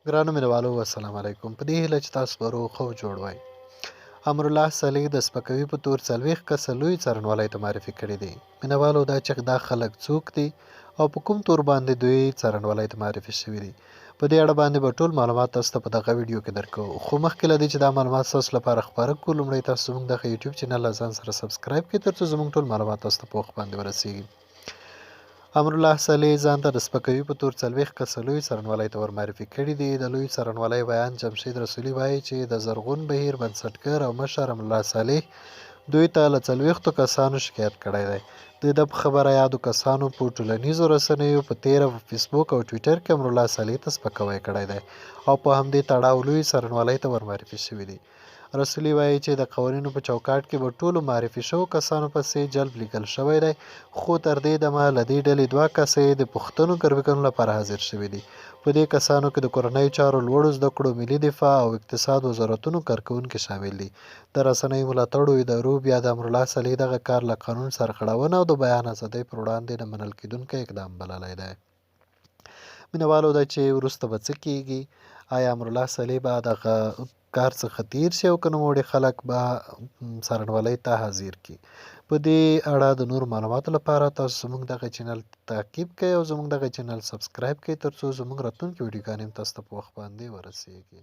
ګرانو مینوالو السلام علیکم. په دې هیله چې تاسو به روغ او جوړ وای. امرالله صالح د سپکوي په تور 40 کسه لوی څارنولۍ ته معرفي کړي دي. مینوالو دا خلک څوک دي او په کوم تور باندې دوی څارنولۍ ته معرفي شوي دي؟ په دې اړه باندې به ټول معلومات تاسو ته په دغه ویډیو کې درکو. خو مخکې له دې چې دا معلومات تاسو لپاره خپاره کړو، لومړی تاسو زموږ دغه یوټیوب چینل له ځان سره سبسکرایب کړئ ترڅو زموږ ټول معلومات تاسو ته په وخت باندې ورسیږي. امرالله صالح ځان ته د سپکوي په تور 40 کسه لوی څارنولۍ ته ورمعرفي کړي دي. د لوی څارنولۍ بیان جمشید رسولي وایي چې د زرغون بهیر بنسټګر او مشر امرالله صالح دوی ته له 40 کسانو شکایت کړی دی. د په خبره یادو کسانو په ټولنیزو رسنیو په تیره په فیسبوک او ټویټر کې امرالله صالح ته سپکاوی کړی دی او په همدې تړاو لوی څارنولۍ ته ورمعرفي شوي دي. رسولي وایي چې د قوانینو په چوکاټ کې به ټولو معرفي شوو کسانو پسې جلب لیکل شوی دی، خو تر دې دمه له دې ډلې 2 کسه د پوښتنو کرویګانو لپاره حاضر شوي دي. په دې کسانو کې د کورنیو چارو، لوړو زده کړو، ملي دفاع او اقتصاد وزارتونو کارکوونکي شامل دي. د رسنیو ملاتړو ادارو بیا د امرالله صالح دغه کار له قانون سرغړونه او د بیان ازادۍ پر وړاندې نه منل کېدونکی اقدام بللی دی. مینوالو دا چې وروسته به څه کیږي؟ آیا امرالله صالح به دغه کار څخه تیر شي او که نوموړي خلک به څارنولۍ ته حاضر کړي؟ په دې اړه د نورو معلوماتو لپاره تاسو زموږ دغه چینل تعقیب کړئ او زموږ دغه چینل سبسکرایب کړئ ترڅو زموږ راتلونکي ویډیوګانې هم تاسو ته په وخت باندې ورسیږي.